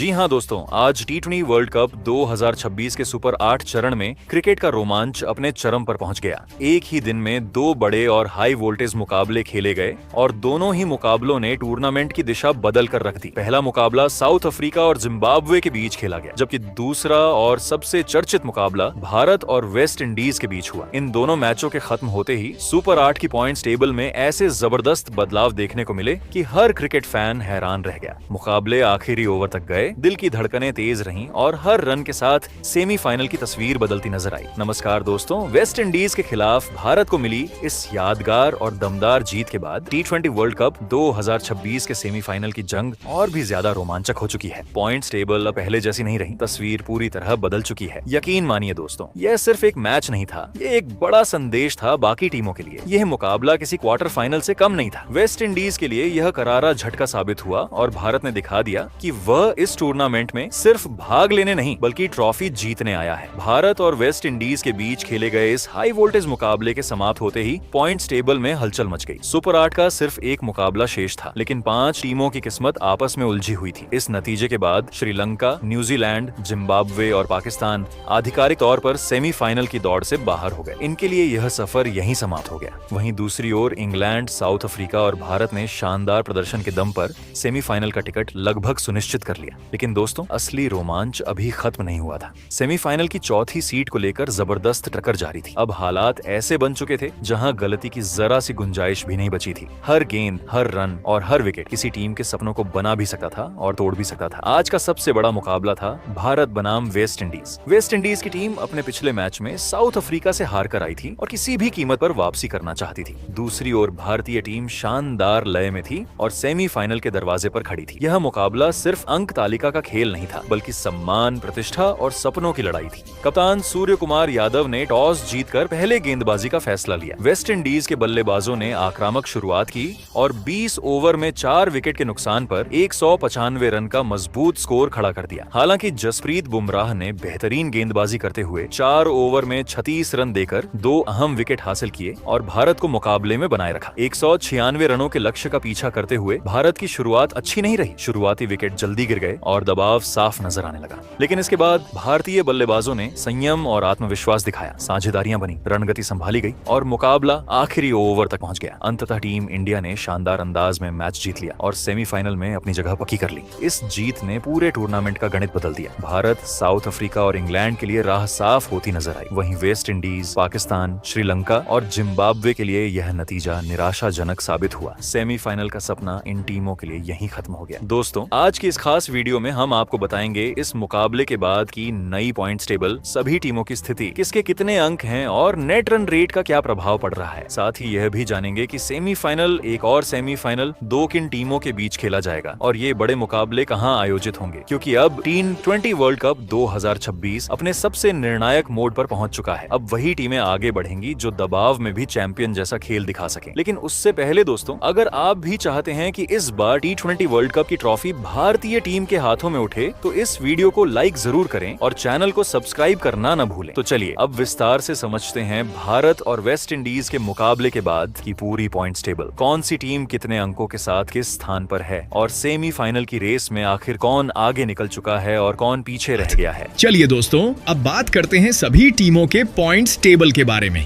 जी हाँ दोस्तों, आज टी20 वर्ल्ड कप 2026 के सुपर 8 चरण में क्रिकेट का रोमांच अपने चरम पर पहुंच गया। एक ही दिन में दो बड़े और हाई वोल्टेज मुकाबले खेले गए और दोनों ही मुकाबलों ने टूर्नामेंट की दिशा बदल कर रख दी। पहला मुकाबला साउथ अफ्रीका और जिम्बाब्वे के बीच खेला गया, जबकि दूसरा और सबसे चर्चित मुकाबला भारत और वेस्ट इंडीज के बीच हुआ। इन दोनों मैचों के खत्म होते ही सुपर 8 की पॉइंट्स टेबल में ऐसे जबरदस्त बदलाव देखने को मिले कि हर क्रिकेट फैन हैरान रह गया। मुकाबले आखिरी ओवर तक गए, दिल की धड़कनें तेज रहीं और हर रन के साथ सेमीफाइनल की तस्वीर बदलती नजर आई। नमस्कार दोस्तों, वेस्ट इंडीज के खिलाफ भारत को मिली इस यादगार और दमदार जीत के बाद टी20 वर्ल्ड कप 2026 के सेमीफाइनल की जंग और भी ज्यादा रोमांचक हो चुकी है। पॉइंट्स टेबल अब पहले जैसी नहीं रही, तस्वीर पूरी तरह बदल चुकी है। यकीन मानिए दोस्तों, यह सिर्फ एक मैच नहीं था, ये एक बड़ा संदेश था बाकी टीमों के लिए। यह मुकाबला किसी क्वार्टर फाइनल से कम नहीं था। वेस्ट इंडीज के लिए यह करारा झटका साबित हुआ और भारत ने दिखा दिया कि वह इस टूर्नामेंट में सिर्फ भाग लेने नहीं बल्कि ट्रॉफी जीतने आया है। भारत और वेस्ट इंडीज के बीच खेले गए इस हाई वोल्टेज मुकाबले के समाप्त होते ही पॉइंट्स टेबल में हलचल मच गई। सुपर 8 का सिर्फ एक मुकाबला शेष था, लेकिन 5 टीमों की किस्मत आपस में उलझी हुई थी। इस नतीजे के बाद श्रीलंका, न्यूजीलैंड, जिम्बाब्वे और पाकिस्तान आधिकारिक तौर पर सेमीफाइनल की दौड़ से बाहर हो गए। इनके लिए यह सफर यहीं समाप्त हो गया। वहीं दूसरी ओर इंग्लैंड, साउथ अफ्रीका और भारत ने शानदार प्रदर्शन के दम पर सेमीफाइनल का टिकट लगभग सुनिश्चित कर लिया। लेकिन दोस्तों, असली रोमांच अभी खत्म नहीं हुआ था। सेमीफाइनल की चौथी सीट को लेकर जबरदस्त टक्कर जारी थी। अब हालात ऐसे बन चुके थे जहां गलती की जरा सी गुंजाइश भी नहीं बची थी। हर गेंद, हर रन और हर विकेट किसी टीम के सपनों को बना भी सकता था और तोड़ भी सकता था। आज का सबसे बड़ा मुकाबला था भारत बनाम वेस्ट इंडीज। वेस्ट इंडीज की टीम अपने पिछले मैच में साउथ अफ्रीका से हार कर आई थी और किसी भी कीमत पर वापसी करना चाहती थी। दूसरी ओर भारतीय टीम शानदार लय में थी और सेमीफाइनल के दरवाजे पर खड़ी थी। यह मुकाबला सिर्फ अंक तालिका का खेल नहीं था, बल्कि सम्मान, प्रतिष्ठा और सपनों की लड़ाई थी। कप्तान सूर्य कुमार यादव ने टॉस जीतकर पहले गेंदबाजी का फैसला लिया। वेस्ट इंडीज के बल्लेबाजों ने आक्रामक शुरुआत की और 20 ओवर में 4 विकेट के नुकसान पर 195 रन का मजबूत स्कोर खड़ा कर दिया। हालांकि जसप्रीत बुमराह ने बेहतरीन गेंदबाजी करते हुए 4 ओवर में 36 रन देकर 2 अहम विकेट हासिल किए और भारत को मुकाबले में बनाए रखा। 196 रनों के लक्ष्य का पीछा करते हुए भारत की शुरुआत अच्छी नहीं रही। शुरुआती विकेट जल्दी गिर गए और दबाव साफ नजर आने लगा। लेकिन इसके बाद भारतीय बल्लेबाजों ने संयम और आत्मविश्वास दिखाया, साझेदारियां बनी, रणगति संभाली गई और मुकाबला आखिरी ओवर तक पहुंच गया। अंततः टीम इंडिया ने शानदार अंदाज में मैच जीत लिया और सेमीफाइनल में अपनी जगह पक्की कर ली। इस जीत ने पूरे टूर्नामेंट का गणित बदल दिया। भारत, साउथ अफ्रीका और इंग्लैंड के लिए राह साफ होती नजर आई। वहीं वेस्ट इंडीज, पाकिस्तान, श्रीलंका और जिम्बाब्वे के लिए यह नतीजा निराशाजनक साबित हुआ। सेमीफाइनल का सपना इन टीमों के लिए यहीं खत्म हो गया। दोस्तों, आज की इस खास वीडियो में हम आपको बताएंगे इस मुकाबले के बाद की नई पॉइंट्स टेबल, सभी टीमों की स्थिति, किसके कितने अंक हैं और नेट रन रेट का क्या प्रभाव पड़ रहा है। साथ ही यह भी जानेंगे कि सेमीफाइनल, एक और सेमीफाइनल दो किन टीमों के बीच खेला जाएगा और ये बड़े मुकाबले कहां आयोजित होंगे, क्योंकि अब टी20 वर्ल्ड कप 2026 अपने सबसे निर्णायक मोड पर पहुंच चुका है। अब वही टीमें आगे बढ़ेंगी जो दबाव में भी चैंपियन जैसा खेल दिखा सके। लेकिन उससे पहले दोस्तों, अगर आप भी चाहते हैं कि इस बार टी20 वर्ल्ड कप की ट्रॉफी भारतीय टीम के हाथों में उठे, तो इस वीडियो को लाइक जरूर करें और चैनल को सब्सक्राइब करना न भूलें। तो चलिए अब विस्तार से समझते हैं भारत और वेस्ट इंडीज के मुकाबले के बाद की पूरी पॉइंट्स टेबल। कौन सी टीम कितने अंकों के साथ किस स्थान पर है और सेमीफाइनल की रेस में आखिर कौन आगे निकल चुका है और कौन पीछे रह गया है। चलिए दोस्तों, अब बात करते हैं सभी टीमों के पॉइंट्स टेबल के बारे में।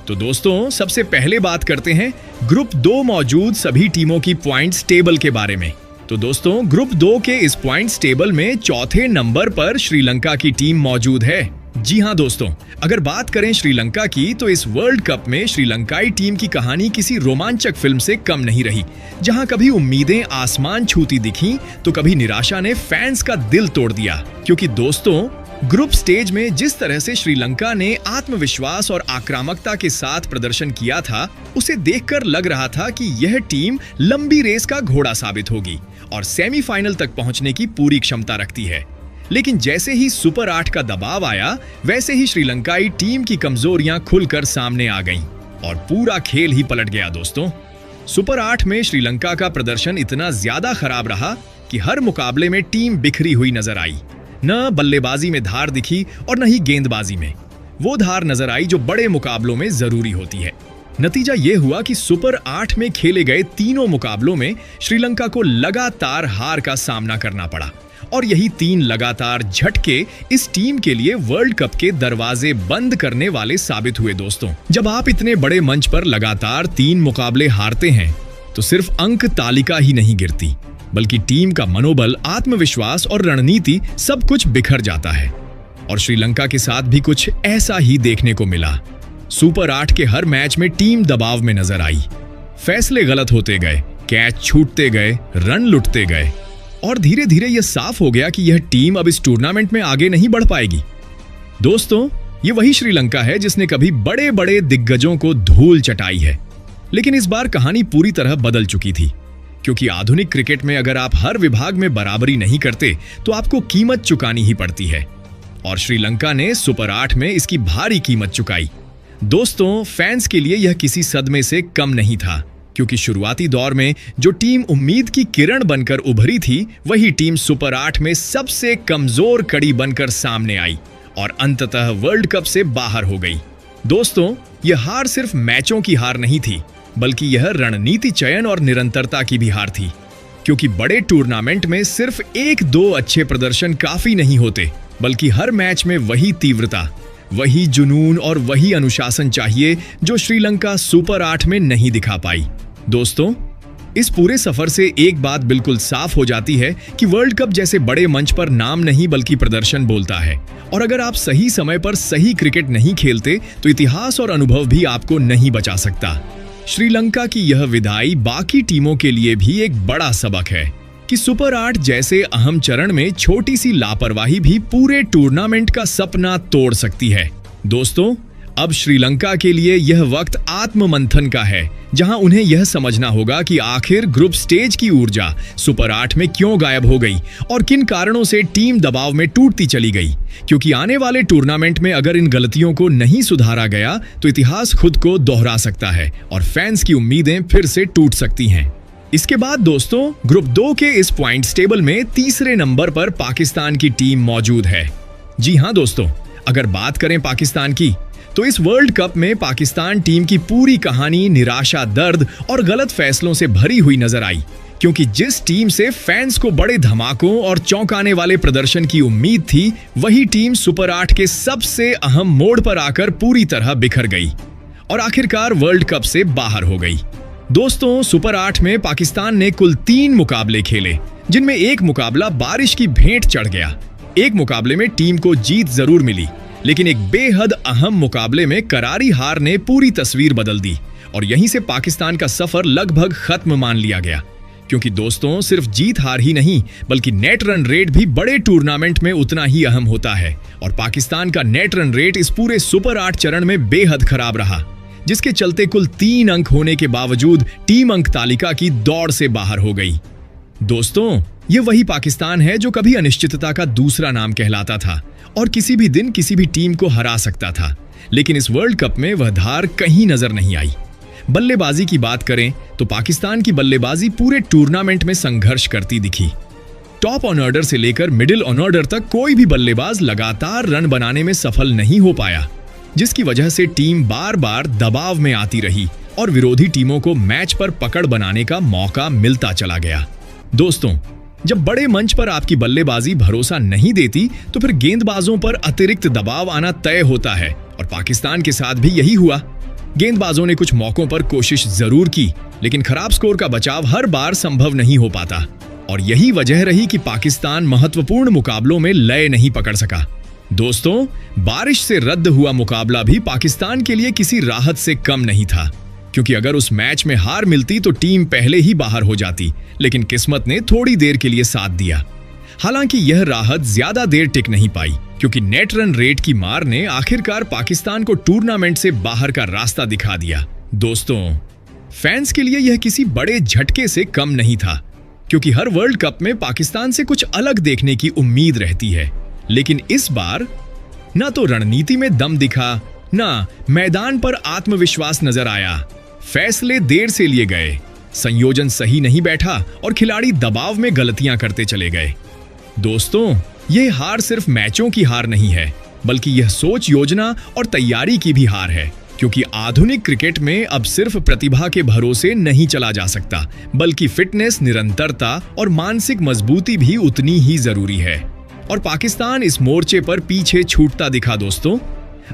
तो दोस्तों, सबसे पहले बात करते हैं ग्रुप 2 मौजूद सभी टीमों की पॉइंट्स टेबल के बारे में। तो दोस्तों, ग्रुप 2 के इस पॉइंट्स टेबल में चौथे नंबर पर श्रीलंका की टीम मौजूद है। जी हां दोस्तों, अगर बात करें श्रीलंका की, तो इस वर्ल्ड कप में श्रीलंकाई टीम की कहानी किसी रोमांचक फिल्म से कम नहीं रही। जहां कभी उम्मीदें आसमान छूती दिखीं, तो कभी निराशा ने फैंस का दिल तोड़ दिया। क्योंकि दोस्तों, ग्रुप स्टेज में जिस तरह से श्रीलंका ने आत्मविश्वास और आक्रामकता के साथ प्रदर्शन किया था, उसे देखकर लग रहा था कि यह टीम लंबी रेस का घोड़ा साबित होगी और सेमीफाइनल तक पहुंचने की पूरी क्षमता रखती है। लेकिन जैसे ही सुपर 8 का दबाव आया, वैसे ही श्रीलंकाई टीम की कमजोरियां खुलकर सामने आ गईं और पूरा खेल ही पलट गया दोस्तों। सुपर 8 में श्रीलंका का प्रदर्शन इतना ज्यादा खराब रहा कि हर मुकाबले में टीम बिखरी हुई नजर आई। न बल्लेबाजी में धार दिखी और न ही गेंदबाजी में वो धार नजर आई जो बड़े मुकाबलों में जरूरी होती है। नतीजा ये हुआ कि सुपर 8 में खेले गए तीनों मुकाबलों में श्रीलंका को लगातार हार का सामना करना पड़ा और यही 3 लगातार झटके इस टीम के लिए वर्ल्ड कप के दरवाजे बंद करने वाले साबित हुए। दोस्तों, जब आप इतने बड़े मंच पर लगातार 3 मुकाबले हारते हैं तो सिर्फ अंक तालिका ही नहीं गिरती, बल्कि टीम का मनोबल, आत्मविश्वास और रणनीति सब कुछ बिखर जाता है। और श्रीलंका के साथ भी कुछ ऐसा ही देखने को मिला। सुपर 8 के हर मैच में टीम दबाव में नजर आई, फैसले गलत होते गए, कैच छूटते गए, रन लुटते गए और धीरे धीरे यह साफ हो गया कि यह टीम अब इस टूर्नामेंट में आगे नहीं बढ़ पाएगी। दोस्तों, ये वही श्रीलंका है जिसने कभी बड़े बड़े दिग्गजों को धूल चटाई है, लेकिन इस बार कहानी पूरी तरह बदल चुकी थी, क्योंकि आधुनिक क्रिकेट में अगर आप हर विभाग में बराबरी नहीं करते तो आपको कीमत चुकानी ही पड़ती है। और श्रीलंका ने सुपर 8 में इसकी भारी कीमत चुकाई। दोस्तों, फैंस के लिए यह किसी सदमे से कम नहीं था, क्योंकि शुरुआती दौर में जो टीम उम्मीद की किरण बनकर उभरी थी, वही टीम सुपर 8 में सबसे कमजोर कड़ी बनकर सामने आई और अंततः वर्ल्ड कप से बाहर हो गई। दोस्तों, यह हार सिर्फ मैचों की हार नहीं थी, बल्कि यह रणनीति चयन और निरंतरता की भी हार थी, क्योंकि बड़े टूर्नामेंट में सिर्फ 1-2 अच्छे प्रदर्शन काफी नहीं होते, बल्कि हर मैच में वही तीव्रता, वही जुनून और वही अनुशासन चाहिए जो श्रीलंका सुपर 8 में नहीं दिखा पाई। दोस्तों, इस पूरे सफर से एक बात बिल्कुल साफ हो जाती है कि वर्ल्ड कप जैसे बड़े मंच पर नाम नहीं बल्कि प्रदर्शन बोलता है, और अगर आप सही समय पर सही क्रिकेट नहीं खेलते तो इतिहास और अनुभव भी आपको नहीं बचा सकता। श्रीलंका की यह विदाई बाकी टीमों के लिए भी एक बड़ा सबक है कि सुपर 8 जैसे अहम चरण में छोटी सी लापरवाही भी पूरे टूर्नामेंट का सपना तोड़ सकती है। दोस्तों, अब श्रीलंका के लिए यह वक्त आत्ममंथन का है, जहां उन्हें यह समझना होगा कि आखिर ग्रुप स्टेज की ऊर्जा सुपर 8 में क्यों गायब हो गई और किन कारणों से टीम दबाव में टूटती चली गई, क्योंकि आने वाले टूर्नामेंट में अगर इन गलतियों को नहीं सुधारा गया तो इतिहास खुद को दोहरा सकता है और फैंस की उम्मीदें फिर से टूट सकती हैं। इसके बाद दोस्तों, ग्रुप 2 के इस पॉइंट्स टेबल में तीसरे नंबर पर पाकिस्तान की टीम मौजूद है। जी हां दोस्तों, अगर बात करें पाकिस्तान की, तो इस वर्ल्ड कप में पाकिस्तान टीम की पूरी कहानी निराशा, दर्द और गलत फैसलों से भरी हुई नजर आई, क्योंकि जिस टीम से फैंस को बड़े धमाकों और चौंकाने वाले प्रदर्शन की उम्मीद थी, वही टीम सुपर 8 के सबसे अहम मोड़ पर आकर पूरी तरह बिखर गई और आखिरकार वर्ल्ड कप से बाहर हो गई। दोस्तों, सुपर 8 में पाकिस्तान ने कुल 3 मुकाबले खेले, जिनमें एक मुकाबला बारिश की भेंट चढ़ गया। एक मुकाबले में टीम को जीत जरूर मिली, लेकिन एक बेहद अहम मुकाबले में करारी हार ने पूरी तस्वीर बदल दी और यहीं से पाकिस्तान का सफर लगभग खत्म मान लिया गया। क्योंकि दोस्तों, सिर्फ जीत हार ही नहीं बल्कि नेट रन रेट भी बड़े टूर्नामेंट में उतना ही अहम होता है, और पाकिस्तान का नेट रन रेट इस पूरे सुपर 8 चरण में बेहद खराब रहा, जिसके चलते कुल 3 अंक होने के बावजूद टीम अंक तालिका की दौड़ से बाहर हो गई। दोस्तों, ये वही पाकिस्तान है जो कभी अनिश्चितता का दूसरा नाम कहलाता था और किसी भी दिन किसी भी टीम को हरा सकता था, लेकिन इस वर्ल्ड कप में वह धार कहीं नजर नहीं आई। बल्लेबाजी की बात करें तो पाकिस्तान की बल्लेबाजी पूरे टूर्नामेंट में संघर्ष करती दिखी। टॉप ऑन ऑर्डर से लेकर मिडिल ऑन ऑर्डर तक कोई भी बल्लेबाज लगातार रन बनाने में सफल नहीं हो पाया, जिसकी वजह से टीम बार बार दबाव में आती रही और विरोधी टीमों को मैच पर पकड़ बनाने का मौका मिलता चला गया। दोस्तों, जब बड़े मंच पर आपकी बल्लेबाजी भरोसा नहीं देती तो फिर गेंदबाजों पर अतिरिक्त दबाव आना तय होता है, और पाकिस्तान के साथ भी यही हुआ। गेंदबाजों ने कुछ मौकों पर कोशिश जरूर की, लेकिन खराब स्कोर का बचाव हर बार संभव नहीं हो पाता, और यही वजह रही कि पाकिस्तान महत्वपूर्ण मुकाबलों में लय नहीं पकड़ सका। दोस्तों, बारिश से रद्द हुआ मुकाबला भी पाकिस्तान के लिए किसी राहत से कम नहीं था, क्योंकि अगर उस मैच में हार मिलती तो टीम पहले ही बाहर हो जाती, लेकिन किस्मत ने थोड़ी देर के लिए साथ दिया। हालांकि यह राहत ज्यादा देर टिक नहीं पाई, क्योंकि नेट रन रेट की मार ने आखिरकार पाकिस्तान को टूर्नामेंट से बाहर का रास्ता दिखा दिया। दोस्तों, फैंस के लिए यह किसी बड़े झटके से कम नहीं था, क्योंकि हर वर्ल्ड कप में पाकिस्तान से कुछ अलग देखने की उम्मीद रहती है, लेकिन इस बार ना तो रणनीति में दम दिखा, ना मैदान पर आत्मविश्वास नजर आया। फैसले देर से लिए गए, संयोजन सही नहीं बैठा और खिलाड़ी दबाव में गलतियां करते चले गए। दोस्तों, यह हार सिर्फ मैचों की हार नहीं है, बल्कि यह सोच, योजना और तैयारी की भी हार है, क्योंकि आधुनिक क्रिकेट में अब सिर्फ प्रतिभा के भरोसे नहीं चला जा सकता, बल्कि फिटनेस, निरंतरता और मानसिक मजबूती भी उतनी ही जरूरी है। और पाकिस्तान इस मोर्चे पर पीछे छूटता दिखा दोस्तों।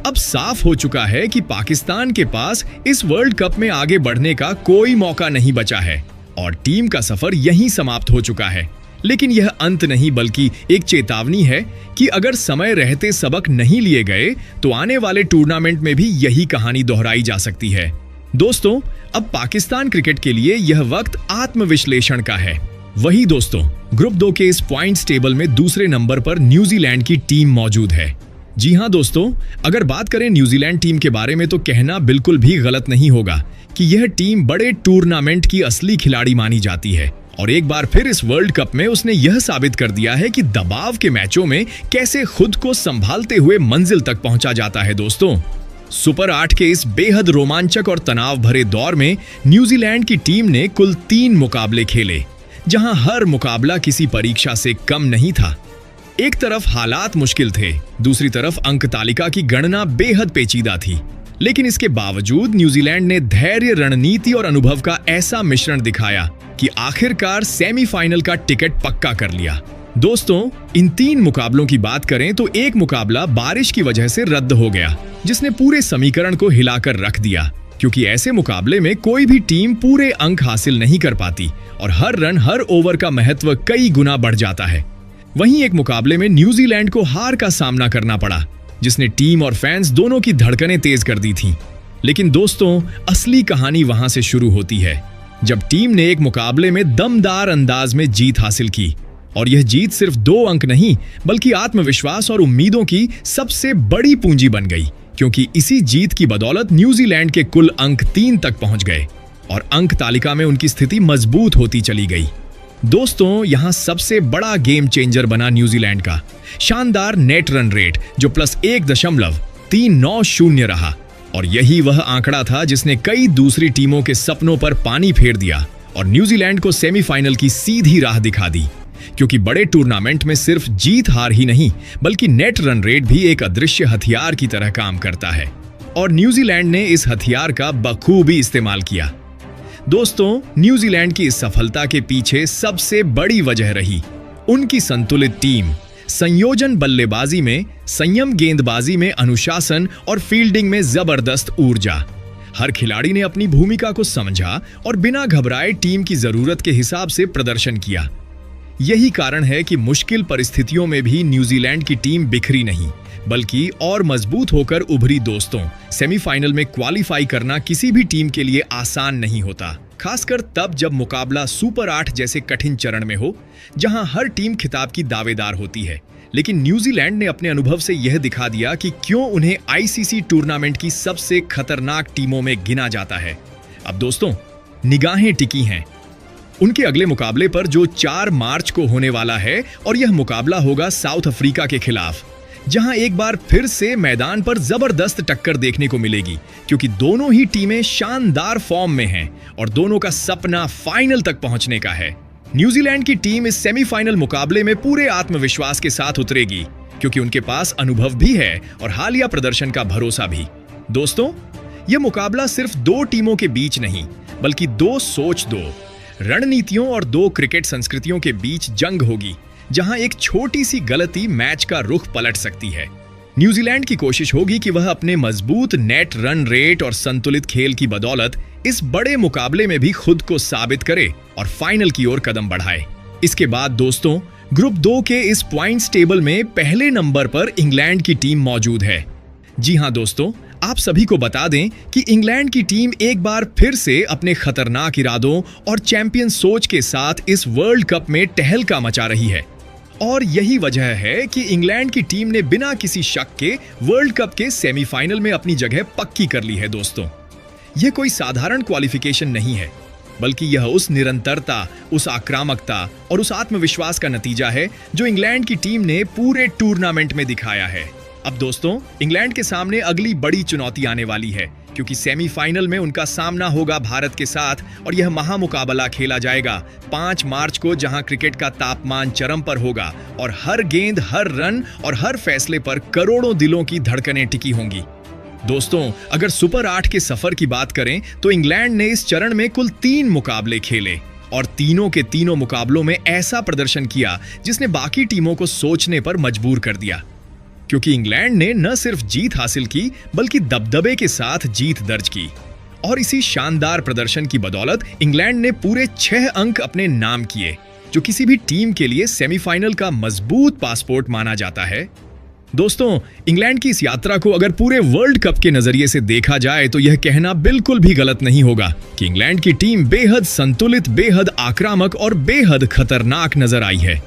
अब साफ हो चुका है कि पाकिस्तान के पास इस वर्ल्ड कप में आगे बढ़ने का कोई मौका नहीं बचा है और टीम का सफर यहीं समाप्त हो चुका है। लेकिन यह अंत नहीं, बल्कि एक चेतावनी है कि अगर समय रहते सबक नहीं लिए गए तो आने वाले टूर्नामेंट में भी यही कहानी दोहराई जा सकती है। दोस्तों, अब पाकिस्तान क्रिकेट के लिए यह वक्त आत्मविश्लेषण का है। वही दोस्तों, ग्रुप 2 के इस पॉइंट्स टेबल में दूसरे नंबर पर न्यूजीलैंड की टीम मौजूद है। जी हां दोस्तों, अगर बात करें न्यूजीलैंड टीम के बारे में तो कहना बिल्कुल भी गलत नहीं होगा कि यह टीम बड़े टूर्नामेंट की असली खिलाड़ी मानी जाती है और एक बार फिर इस वर्ल्ड कप में उसने यह साबित कर दिया है कि दबाव के मैचों में कैसे खुद को संभालते हुए मंजिल तक पहुंचा जाता है। दोस्तों, सुपर 8 के इस बेहद रोमांचक और तनाव भरे दौर में न्यूजीलैंड की टीम ने कुल 3 मुकाबले खेले, जहां हर मुकाबला किसी परीक्षा से कम नहीं था। एक तरफ हालात मुश्किल थे, दूसरी तरफ अंक तालिका की गणना बेहद पेचीदा थी, लेकिन इसके बावजूद न्यूजीलैंड ने धैर्य, रणनीति और अनुभव का ऐसा मिश्रण दिखाया कि आखिरकार सेमीफाइनल का टिकट पक्का कर लिया। दोस्तों, इन 3 मुकाबलों की बात करें तो एक मुकाबला बारिश की वजह से रद्द हो गया, जिसने पूरे समीकरण को हिलाकर रख दिया, क्योंकि ऐसे मुकाबले में कोई भी टीम पूरे अंक हासिल नहीं कर पाती और हर रन, हर ओवर का महत्व कई गुना बढ़ जाता है। वहीं एक मुकाबले में न्यूजीलैंड को हार का सामना करना पड़ा, जिसने टीम और फैंस दोनों की धड़कनें तेज कर दी थीं। लेकिन दोस्तों, असली कहानी वहां से शुरू होती है, जब टीम ने एक मुकाबले में दमदार अंदाज में जीत हासिल की। और यह जीत सिर्फ 2 अंक नहीं, बल्कि आत्मविश्वास और उम्मीदों की सबसे बड़ी पूंजी बन गई, क्योंकि इसी जीत की बदौलत न्यूजीलैंड के कुल अंक 3 तक पहुंच गए और अंक तालिका में उनकी स्थिति मजबूत होती चली गई। दोस्तों, यहां सबसे बड़ा गेम चेंजर बना न्यूजीलैंड का शानदार नेट रन रेट, जो +1.390 रहा। और यही वह आंकड़ा था जिसने कई दूसरी टीमों के सपनों पर पानी फेर दिया और न्यूजीलैंड को सेमीफाइनल की सीधी राह दिखा दी। क्योंकि बड़े टूर्नामेंट में सिर्फ जीत हार ही नहीं, बल्कि नेट रन रेट भी एक अदृश्य हथियार की तरह काम करता है और न्यूजीलैंड ने इस हथियार का बखूबी इस्तेमाल किया। दोस्तों, न्यूजीलैंड की इस सफलता के पीछे सबसे बड़ी वजह रही उनकी संतुलित टीम, संयोजन बल्लेबाजी में, संयम गेंदबाजी में, अनुशासन और फील्डिंग में जबरदस्त ऊर्जा। हर खिलाड़ी ने अपनी भूमिका को समझा और बिना घबराए टीम की जरूरत के हिसाब से प्रदर्शन किया। यही कारण है कि मुश्किल परिस्थितियों में भी न्यूजीलैंड की टीम बिखरी नहीं, बल्कि और मजबूत होकर उभरी। दोस्तों, सेमीफाइनल में क्वालिफाई करना किसी भी टीम के लिए आसान नहीं होता, खासकर तब जब मुकाबला सुपर 8 जैसे कठिन चरण में हो, जहां हर टीम खिताब की दावेदार होती है। लेकिन न्यूजीलैंड ने अपने अनुभव से यह दिखा दिया कि क्यों उन्हें आईसीसी टूर्नामेंट की सबसे खतरनाक टीमों में गिना जाता है। अब दोस्तों, निगाहें टिकी हैं उनके अगले मुकाबले पर, जो 4 मार्च को होने वाला है, और यह मुकाबला होगा साउथ अफ्रीका के खिलाफ, जहां एक बार फिर से मैदान पर जबरदस्त टक्कर देखने को मिलेगी, क्योंकि दोनों ही टीमें शानदार फॉर्म में हैं और दोनों का सपना फाइनल तक पहुंचने का है। न्यूजीलैंड की टीम इस सेमीफाइनल मुकाबले में पूरे आत्मविश्वास के साथ उतरेगी, क्योंकि उनके पास अनुभव भी है और हालिया प्रदर्शन का भरोसा भी। दोस्तों, यह मुकाबला सिर्फ 2 टीमों के बीच नहीं, बल्कि 2 सोच, 2 रणनीतियों और 2 क्रिकेट संस्कृतियों के बीच जंग होगी, जहां एक छोटी सी गलती मैच का रुख पलट सकती है। न्यूजीलैंड की कोशिश होगी कि वह अपने मजबूत नेट रन रेट और संतुलित खेल की बदौलत इस बड़े मुकाबले में भी खुद को साबित करे और फाइनल की ओर कदम बढ़ाए। इसके बाद दोस्तों, ग्रुप 2 के इस पॉइंट्स टेबल में पहले नंबर पर इंग्लैंड की टीम मौजूद है। जी हां दोस्तों, आप सभी को बता दें कि इंग्लैंड की टीम एक बार फिर से अपने खतरनाक इरादों और चैंपियन सोच के साथ इस वर्ल्ड कप में टहलका मचा रही है। और यही वजह है कि इंग्लैंड की टीम ने बिना किसी शक के वर्ल्ड कप के सेमीफाइनल में अपनी जगह पक्की कर ली है। दोस्तों, यह कोई साधारण क्वालिफिकेशन नहीं है, बल्कि यह उस निरंतरता, उस आक्रामकता और उस आत्मविश्वास का नतीजा है जो इंग्लैंड की टीम ने पूरे टूर्नामेंट में दिखाया है। अब दोस्तों, इंग्लैंड के सामने अगली बड़ी चुनौती आने वाली है, क्योंकि सेमीफाइनल में उनका सामना होगा भारत के साथ और यह महामुकाबला खेला जाएगा 5 मार्च को, जहां क्रिकेट का तापमान चरम पर होगा और हर गेंद, हर रन और हर फैसले पर करोड़ों दिलों की धड़कनें टिकी होंगी। दोस्तों, अगर सुपर 8 के सफर की बात करें तो इंग्लैंड ने इस चरण में कुल 3 मुकाबले खेले और तीनों के तीनों मुकाबलों में ऐसा प्रदर्शन किया जिसने बाकी टीमों को सोचने पर मजबूर कर दिया, क्योंकि इंग्लैंड ने न सिर्फ जीत हासिल की बल्कि दबदबे के साथ जीत दर्ज की। और इसी शानदार प्रदर्शन की बदौलत इंग्लैंड ने पूरे 6 अंक अपने नाम किए, जो किसी भी टीम के लिए सेमीफाइनल का मजबूत पासपोर्ट माना जाता है। दोस्तों, इंग्लैंड की इस यात्रा को अगर पूरे वर्ल्ड कप के नजरिए से देखा जाए तो यह कहना बिल्कुल भी गलत नहीं होगा कि इंग्लैंड की टीम बेहद संतुलित, बेहद आक्रामक और बेहद खतरनाक नजर आई है।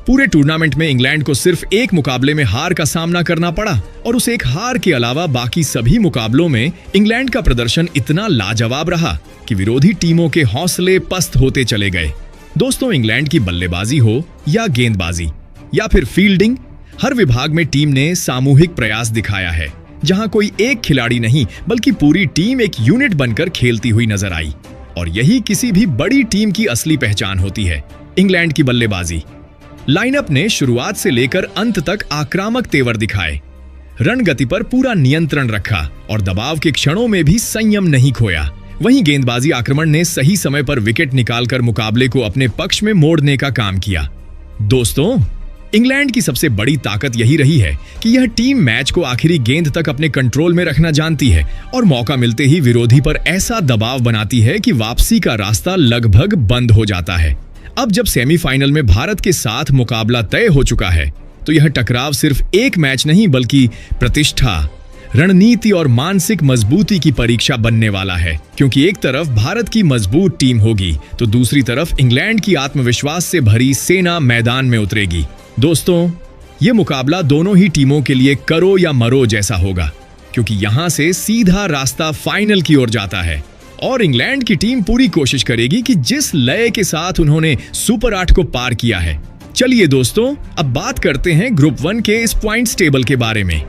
पूरे टूर्नामेंट में इंग्लैंड को सिर्फ एक मुकाबले में हार का सामना करना पड़ा और उस एक हार के अलावा बाकी सभी मुकाबलों में इंग्लैंड का प्रदर्शन इतना लाजवाब रहा कि विरोधी टीमों के हौसले पस्त होते चले गए। दोस्तों, इंग्लैंड की बल्लेबाजी हो या गेंदबाजी या फिर फील्डिंग, हर विभाग में टीम ने सामूहिक प्रयास दिखाया है, जहां कोई एक खिलाड़ी नहीं बल्कि पूरी टीम एक यूनिट बनकर खेलती हुई नजर आई। और यही किसी भी बड़ी टीम की असली पहचान होती है। इंग्लैंड की बल्लेबाजी लाइनअप ने शुरुआत से लेकर अंत तक आक्रामक तेवर दिखाए, रणगति पर पूरा नियंत्रण रखा और दबाव के क्षणों में भी संयम नहीं खोया। वहीं गेंदबाजी आक्रमण ने सही समय पर विकेट निकालकर मुकाबले को अपने पक्ष में मोड़ने का काम किया। दोस्तों, इंग्लैंड की सबसे बड़ी ताकत यही रही है कि यह टीम मैच को आखिरी गेंद तक अपने कंट्रोल में रखना जानती है और मौका मिलते ही विरोधी पर ऐसा दबाव बनाती है कि वापसी का रास्ता लगभग बंद हो जाता है। अब जब सेमीफाइनल में भारत के साथ मुकाबला तय हो चुका है तो यह टकराव सिर्फ एक मैच नहीं बल्कि प्रतिष्ठा, रणनीति और मानसिक मजबूती की परीक्षा बनने वाला है, क्योंकि एक तरफ भारत की मजबूत टीम होगी तो दूसरी तरफ इंग्लैंड की आत्मविश्वास से भरी सेना मैदान में उतरेगी। दोस्तों, ये मुकाबला दोनों ही टीमों के लिए करो या मरो जैसा होगा, क्योंकि यहां से सीधा रास्ता फाइनल की ओर जाता है और इंग्लैंड की टीम पूरी कोशिश करेगी कि जिस लय के साथ उन्होंने सुपर 8 को पार किया है। चलिए दोस्तों, अब बात करते हैं ग्रुप 1 के इस पॉइंट्स टेबल के बारे में।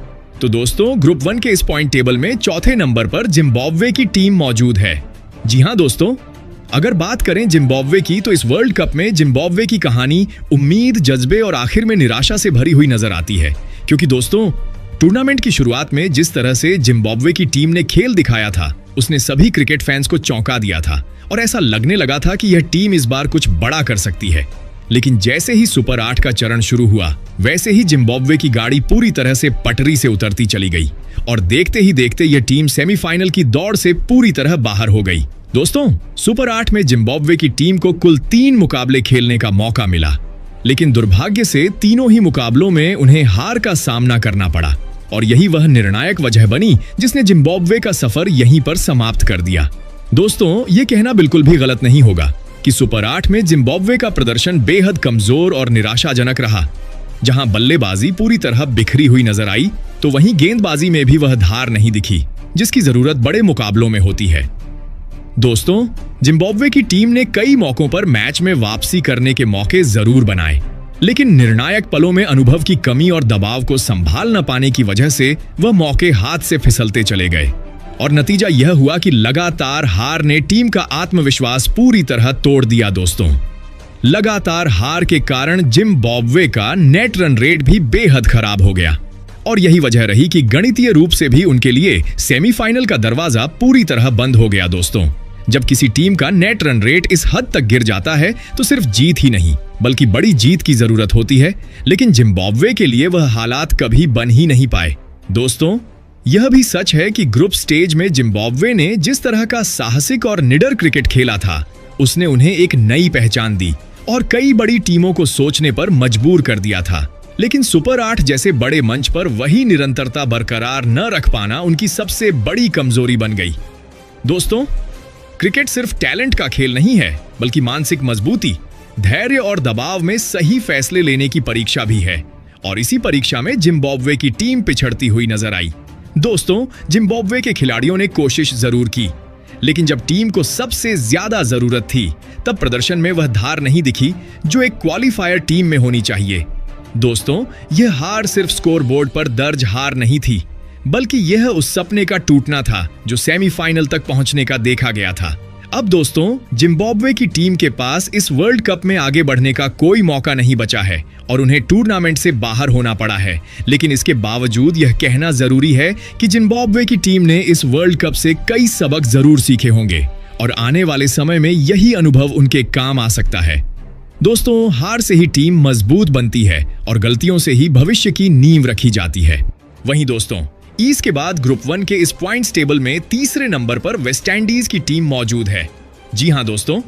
तो दोस्तों, ग्रुप 1 के इस पॉइंट टेबल में चौथे नंबर पर जिम्बाब्वे की टीम मौजूद है। जी हां दोस्तों, अगर बात करें जिम्बाब्वे की तो इस वर्ल्ड कप में जिम्बाब्वे की कहानी उम्मीद, जज्बे और आखिर में निराशा से भरी हुई नजर आती है, क्योंकि दोस्तों, टूर्नामेंट की शुरुआत में जिस तरह से जिम्बाब्वे की टीम ने खेल दिखाया था उसने सभी क्रिकेट फैंस को चौंका दिया था और ऐसा लगने लगा था कि यह टीम इस बार कुछ बड़ा कर सकती है। लेकिन जैसे ही सुपर 8 का चरण शुरू हुआ वैसे ही जिम्बाब्वे की गाड़ी पूरी तरह से पटरी से उतरती चली गई और देखते ही देखते यह टीम सेमीफाइनल की दौड़ से पूरी तरह बाहर हो गई। दोस्तों, सुपर 8 में जिम्बाब्वे की टीम को कुल 3 मुकाबले खेलने का मौका मिला, लेकिन दुर्भाग्य से तीनों ही मुकाबलों में उन्हें हार का सामना करना पड़ा और यही वह निर्णायक वजह बनी जिसने जिम्बाब्वे का सफर यहीं पर समाप्त कर दिया। दोस्तों, ये कहना बिल्कुल भी गलत नहीं होगा कि सुपर 8 में जिम्बाब्वे का प्रदर्शन बेहद कमजोर और निराशाजनक रहा। जहां बल्लेबाजी पूरी तरह बिखरी हुई नजर आई तो वहीं गेंदबाजी में भी वह धार नहीं दिखी जिसकी जरूरत बड़े मुकाबलों में होती है। दोस्तों, जिम्बाब्वे की टीम ने कई मौकों पर मैच में वापसी करने के मौके जरूर बनाए, लेकिन निर्णायक पलों में अनुभव की कमी और दबाव को संभाल न पाने की वजह से वह मौके हाथ से फिसलते चले गए और नतीजा यह हुआ कि लगातार हार ने टीम का आत्मविश्वास पूरी तरह तोड़ दिया। दोस्तों, लगातार हार के कारण जिम्बाब्वे का नेट रन रेट भी बेहद खराब हो गया और यही वजह रही कि गणितीय रूप से भी उनके लिए सेमीफाइनल का दरवाजा पूरी तरह बंद हो गया। दोस्तों, जब किसी टीम का नेट रन रेट इस हद तक गिर जाता है तो सिर्फ जीत ही नहीं बल्कि बड़ी जीत की जरूरत होती है, लेकिन जिम्बाब्वे के लिए वह हालात कभी बन ही नहीं पाए। दोस्तों, यह भी सच है कि ग्रुप स्टेज में जिम्बाब्वे ने जिस तरह का साहसिक और निडर क्रिकेट खेला था उसने उन्हें एक नई पहचान दी और कई बड़ी टीमों को सोचने पर मजबूर कर दिया था। लेकिन सुपर 8 जैसे बड़े मंच पर वही निरंतरता बरकरार न रख पाना उनकी सबसे बड़ी कमजोरी बन गई। दोस्तों, क्रिकेट सिर्फ टैलेंट का खेल नहीं है बल्कि मानसिक मजबूती, धैर्य और दबाव में सही फैसले लेने की परीक्षा भी है और इसी परीक्षा में जिम्बाब्वे की टीम पिछड़ती हुई नजर आई। दोस्तों, जिम्बाब्वे के खिलाड़ियों ने कोशिश जरूर की, लेकिन जब टीम को सबसे ज्यादा जरूरत थी तब प्रदर्शन में वह धार नहीं दिखी जो एक क्वालिफायर टीम में होनी चाहिए। दोस्तों, यह हार सिर्फ स्कोरबोर्ड पर दर्ज हार नहीं थी बल्कि यह उस सपने का टूटना था जो सेमीफाइनल तक पहुंचने का देखा गया था। अब दोस्तों जिम्बाब्वे की टीम के पास इस वर्ल्ड कप में आगे बढ़ने का कोई मौका नहीं बचा है और उन्हें टूर्नामेंट से बाहर होना पड़ा है। लेकिन इसके बावजूद यह कहना जरूरी है कि जिम्बाब्वे की टीम ने इस वर्ल्ड कप से कई सबक जरूर सीखे होंगे और आने वाले समय में यही अनुभव उनके काम आ सकता है। दोस्तों, हार से ही टीम मजबूत बनती है और गलतियों से ही भविष्य की नींव रखी जाती है। वहीं दोस्तों, ईस्ट के बाद ग्रुप 1 के इस पॉइंट्स टेबल में तीसरे नंबर पर वेस्ट इंडीज की टीम मौजूद है। जी हां दोस्तों,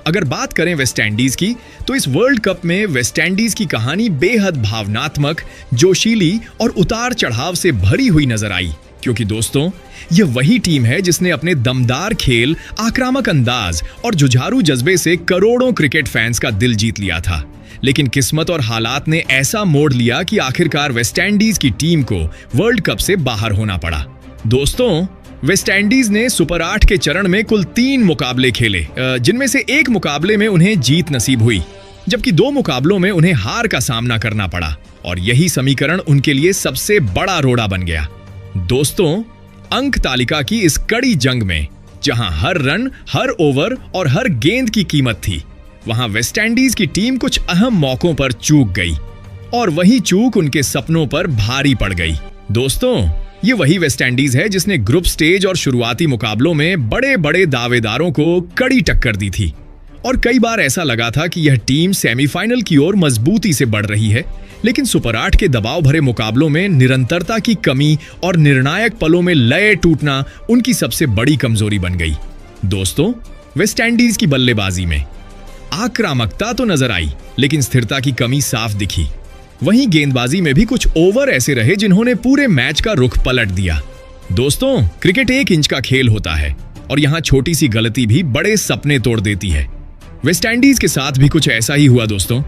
अगर बात करें वेस्ट इंडीज की, तो इस वर्ल्ड कप में वेस्ट इंडीज की कहानी बेहद भावनात्मक, जोशीली और उतार चढ़ाव से भरी हुई नजर आई। क्योंकि दोस्तों, यह वही टीम है जिसने अपने दमदार खेल, आक्रामक अंदाज और जुझारू जज्बे से करोड़ों क्रिकेट फैंस का दिल जीत लिया था। लेकिन किस्मत और हालात ने ऐसा मोड़ लिया कि आखिरकार वेस्ट इंडीज की टीम को वर्ल्ड कप से बाहर होना पड़ा। दोस्तों, वेस्ट इंडीज ने सुपर 8 के चरण में कुल 3 मुकाबले खेले, जिनमें से एक मुकाबले में उन्हें जीत नसीब हुई, जबकि 2 मुकाबलों में उन्हें हार का सामना करना पड़ा और यही समीकरण उनके लिए सबसे बड़ा रोड़ा बन गया। दोस्तों, अंक तालिका की इस कड़ी जंग में जहां हर रन, हर ओवर और हर गेंद की कीमत थी, वहां वेस्ट इंडीज की टीम कुछ अहम मौकों पर चूक गई और वही चूक उनके सपनों पर भारी पड़ गई। दोस्तों, ये वही वेस्ट इंडीज है जिसने ग्रुप स्टेज और शुरुआती मुकाबलों में बड़े बड़े दावेदारों को कड़ी टक्कर दी थी और कई बार ऐसा लगा था कि यह टीम सेमीफाइनल की ओर मजबूती से बढ़ रही है। लेकिन सुपर 8 के दबाव भरे मुकाबलों में निरंतरता की कमी और निर्णायक पलों में लय टूटना उनकी सबसे बड़ी कमजोरी बन गई। दोस्तों, वेस्ट इंडीज की बल्लेबाजी में आक्रामकता तो नजर आई, लेकिन स्थिरता की कमी साफ दिखी। वहीं गेंदबाजी में भी कुछ ओवर ऐसे रहे जिन्होंने पूरे मैच का रुख पलट दिया। दोस्तों, क्रिकेट 1 इंच का खेल होता है और यहां छोटी सी गलती भी बड़े सपने तोड़ देती है। वेस्ट इंडीज के साथ भी कुछ ऐसा ही हुआ। दोस्तों,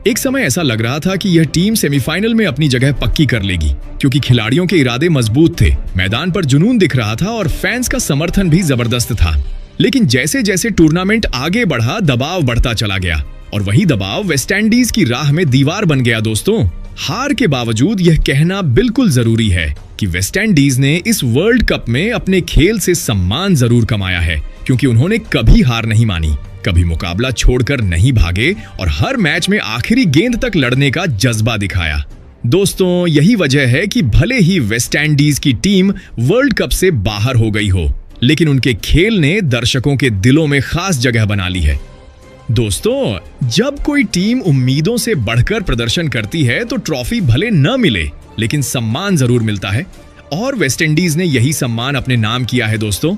एक समय ऐसा लग रहा था कि यह टीम सेमीफाइनल में अपनी जगह पक्की कर लेगी, क्योंकि खिलाड़ियों के इरादे मजबूत थे, मैदान पर जुनून दिख रहा था और फैंस का समर्थन भी जबरदस्त था। लेकिन जैसे जैसे टूर्नामेंट आगे बढ़ा, दबाव बढ़ता चला गया और वही दबाव वेस्ट इंडीज की राह में दीवार बन गया। दोस्तों, हार के बावजूद यह कहना बिल्कुल जरूरी है कि वेस्ट इंडीज ने इस वर्ल्ड कप में अपने खेल से सम्मान जरूर कमाया है, क्योंकि उन्होंने कभी हार नहीं मानी, कभी मुकाबला छोड़कर नहीं भागे और हर मैच में आखिरी गेंद तक लड़ने का जज्बा दिखाया। दोस्तों, यही वजह है कि भले ही वेस्ट इंडीज की टीम वर्ल्ड कप से बाहर हो गई हो, लेकिन उनके खेल ने दर्शकों के दिलों में खास जगह बना ली है। दोस्तों, जब कोई टीम उम्मीदों से बढ़कर प्रदर्शन करती है तो ट्रॉफी भले न मिले, लेकिन सम्मान जरूर मिलता है और वेस्ट इंडीज ने यही सम्मान अपने नाम किया है। दोस्तों,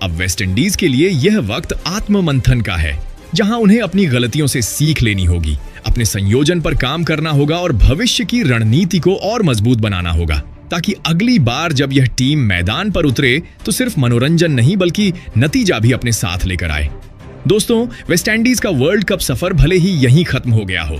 अब वेस्ट इंडीज के लिए यह वक्त आत्ममंथन का है, जहां उन्हें अपनी गलतियों से सीख लेनी होगी, अपने संयोजन पर काम करना होगा और भविष्य की रणनीति को और मजबूत बनाना होगा, ताकि अगली बार जब यह टीम मैदान पर उतरे तो सिर्फ मनोरंजन नहीं बल्कि नतीजा भी अपने साथ लेकर आए। दोस्तों, वेस्ट इंडीज का वर्ल्ड कप सफर भले ही यहीं खत्म हो गया हो,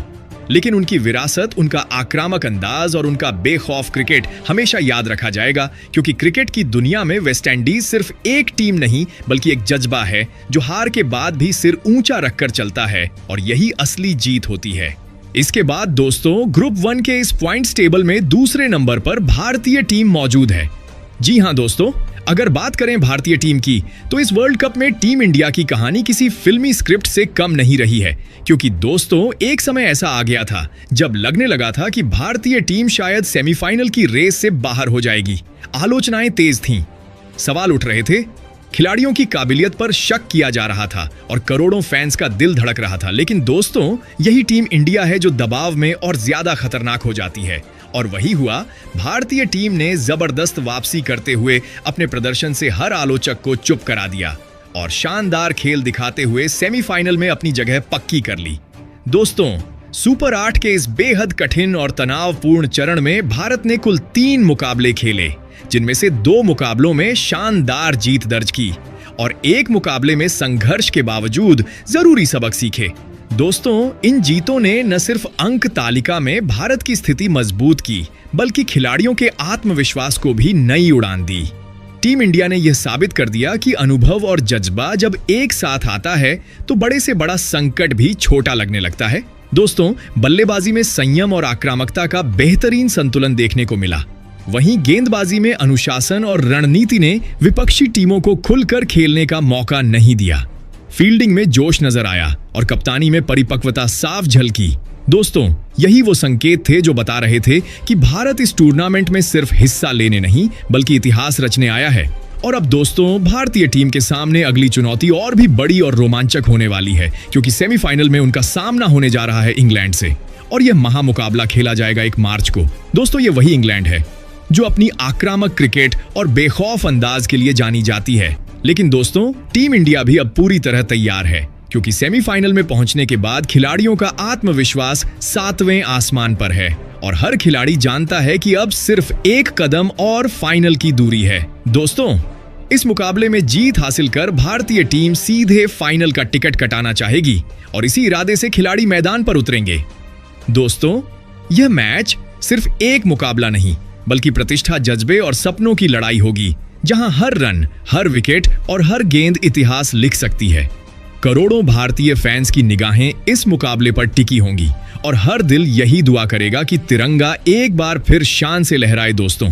लेकिन उनकी विरासत, उनका आक्रामक अंदाज और उनका बेखौफ क्रिकेट हमेशा याद रखा जाएगा, क्योंकि क्रिकेट की दुनिया में वेस्ट इंडीज सिर्फ एक टीम नहीं बल्कि एक जज्बा है जो हार के बाद भी सिर ऊंचा रखकर चलता है और यही असली जीत होती है। इसके बाद दोस्तों, ग्रुप 1 के इस पॉइंट्स टेबल में दूसरे नंबर पर भारतीय टीम मौजूद है। जी हां दोस्तों, अगर बात करें भारतीय टीम की, तो इस वर्ल्ड कप में टीम इंडिया की कहानी किसी फिल्मी स्क्रिप्ट से कम नहीं रही है, क्योंकि दोस्तों, एक समय ऐसा आ गया था जब लगने लगा था कि भारतीय टीम शायद सेमीफाइनल की रेस से बाहर हो जाएगी। आलोचनाएं तेज थीं, सवाल उठ रहे थे, खिलाड़ियों की काबिलियत पर शक किया जा रहा था और करोड़ों फैंस का दिल धड़क रहा था। लेकिन दोस्तों, यही टीम इंडिया है जो दबाव में और ज्यादा खतरनाक हो जाती है और वही हुआ। भारतीय टीम ने जबरदस्त वापसी करते हुए अपने प्रदर्शन से हर आलोचक को चुप करा दिया और शानदार खेल दिखाते हुए सेमीफाइनल में अपनी जगह पक्की कर ली। दोस्तों, सुपर 8 के इस बेहद कठिन और तनावपूर्ण चरण में भारत ने कुल 3 मुकाबले खेले, जिनमें से 2 मुकाबलों में शानदार जीत दर्ज की और एक मुकाबले में संघर्ष के बावजूद जरूरी सबक सीखे। दोस्तों, इन जीतों ने न सिर्फ अंक तालिका में भारत की स्थिति मजबूत की, बल्कि खिलाड़ियों के आत्मविश्वास को भी नई उड़ान दी। टीम इंडिया ने यह साबित कर दिया कि अनुभव और जज्बा जब एक साथ आता है तो बड़े से बड़ा संकट भी छोटा लगने लगता है। दोस्तों, बल्लेबाजी में संयम और आक्रामकता का बेहतरीन संतुलन देखने को मिला। वहीं गेंदबाजी में अनुशासन और रणनीति ने विपक्षी टीमों को खुलकर खेलने का मौका नहीं दिया। फील्डिंग में जोश नजर आया और कप्तानी में परिपक्वता साफ झलकी। दोस्तों, यही वो संकेत थे जो बता रहे थे कि भारत इस टूर्नामेंट में सिर्फ हिस्सा लेने नहीं बल्कि इतिहास रचने आया है। और अब दोस्तों, भारतीय टीम के सामने अगली चुनौती और भी बड़ी और रोमांचक होने वाली है, क्योंकि सेमीफाइनल में उनका सामना होने जा रहा है इंग्लैंड से, और यह महामुकाबला खेला जाएगा 1 मार्च को। दोस्तों, ये वही इंग्लैंड है जो अपनी आक्रामक क्रिकेट और बेखौफ अंदाज के लिए जानी जाती है। लेकिन दोस्तों, टीम इंडिया भी अब पूरी तरह तैयार है, क्योंकि सेमीफाइनल में पहुंचने के बाद खिलाड़ियों का आत्मविश्वास 7वें आसमान पर है और हर खिलाड़ी जानता है कि अब सिर्फ 1 कदम और फाइनल की दूरी है। दोस्तों, इस मुकाबले में जीत हासिल कर भारतीय टीम सीधे फाइनल का टिकट कटाना चाहेगी और इसी इरादे से खिलाड़ी मैदान पर उतरेंगे। दोस्तों, यह मैच सिर्फ एक मुकाबला नहीं बल्कि प्रतिष्ठा, जज्बे और सपनों की लड़ाई होगी, जहां हर रन, हर विकेट और हर गेंद इतिहास लिख सकती है। करोड़ों भारतीय फैंस की निगाहें इस मुकाबले पर टिकी होंगी और हर दिल यही दुआ करेगा कि तिरंगा एक बार फिर शान से लहराए। दोस्तों,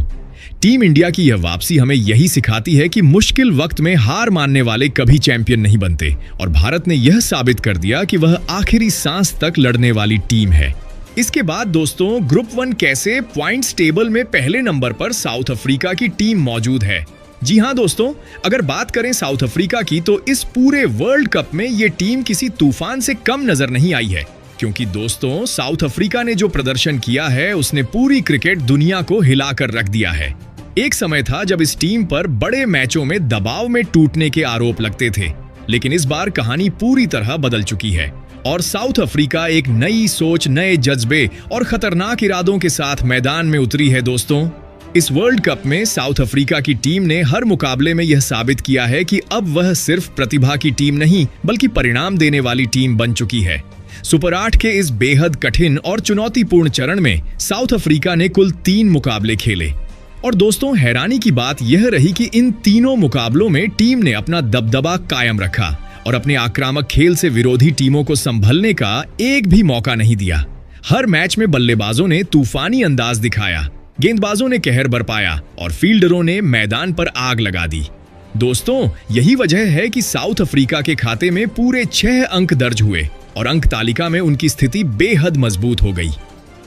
टीम इंडिया की यह वापसी हमें यही सिखाती है कि मुश्किल वक्त में हार मानने वाले कभी चैंपियन नहीं बनते, और भारत ने यह साबित कर दिया कि वह आखिरी सांस तक लड़ने वाली टीम है। इसके बाद दोस्तों, ग्रुप 1 कैसे पॉइंट्स टेबल में पहले नंबर पर साउथ अफ्रीका की टीम मौजूद है। जी हां दोस्तों, अगर बात करें साउथ अफ्रीका की, तो इस पूरे वर्ल्ड कप में ये टीम किसी तूफान से कम नजर नहीं आई है, क्योंकि दोस्तों, साउथ अफ्रीका ने जो प्रदर्शन किया है उसने पूरी क्रिकेट दुनिया को हिलाकर रख दिया है। एक समय था जब इस टीम पर बड़े मैचों में दबाव में टूटने के आरोप लगते थे, लेकिन इस बार कहानी पूरी तरह बदल चुकी है और साउथ अफ्रीका एक नई सोच, नए जज्बे और खतरनाक इरादों के साथ मैदान में उतरी है। दोस्तों, इस वर्ल्ड कप में साउथ अफ्रीका की टीम ने हर मुकाबले में यह साबित किया है कि अब वह सिर्फ प्रतिभा की टीम नहीं बल्कि परिणाम देने वाली टीम बन चुकी है। सुपर 8 के इस बेहद कठिन और चुनौतीपूर्ण चरण में साउथ अफ्रीका ने कुल 3 मुकाबले खेले, और दोस्तों, हैरानी की बात यह रही कि इन तीनों मुकाबलों में टीम ने अपना दबदबा कायम रखा और अपने आक्रामक खेल से विरोधी टीमों को संभलने का एक भी मौका नहीं दिया। हर मैच में बल्लेबाजों ने तूफानी अंदाज दिखाया, गेंदबाजों ने कहर बरपाया और फील्डरों ने मैदान पर आग लगा दी। दोस्तों, यही वजह है कि साउथ अफ्रीका के खाते में पूरे 6 अंक दर्ज हुए और अंक तालिका में उनकी स्थिति बेहद मजबूत हो गई।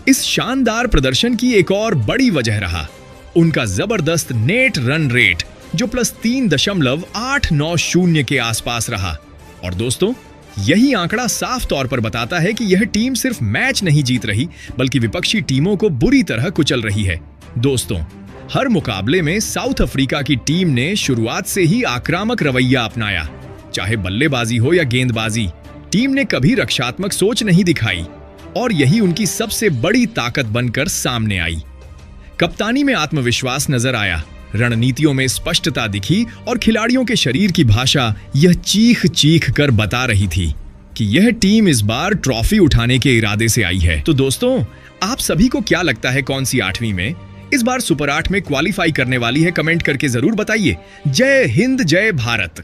इस शानदार प्रदर्शन की एक और बड़ी वजह रहा उनका जबरदस्त नेट रन रेट, जो +3.890 के आसपास रहा। और दोस्तों, यही आंकड़ा साफ तौर पर बताता है कि यह टीम सिर्फ मैच नहीं जीत रही बल्कि विपक्षी टीमों को बुरी तरह कुचल रही है। दोस्तों, हर मुकाबले में साउथ अफ्रीका की टीम ने शुरुआत से ही आक्रामक रवैया अपनाया, चाहे बल्लेबाजी हो या गेंदबाजी। टीम ने कभी रक्षात्मक सोच नहीं दिखाई और यही उनकी सबसे बड़ी ताकत बनकर सामने आई। कप्तानी में आत्मविश्वास नजर आया, रणनीतियों में स्पष्टता दिखी और खिलाड़ियों के शरीर की भाषा यह चीख चीख कर बता रही थी कि यह टीम इस बार ट्रॉफी उठाने के इरादे से आई है। तो दोस्तों, आप सभी को क्या लगता है कौन सी 8वीं में इस बार सुपर 8 में क्वालिफाई करने वाली है? कमेंट करके जरूर बताइए। जय हिंद, जय भारत।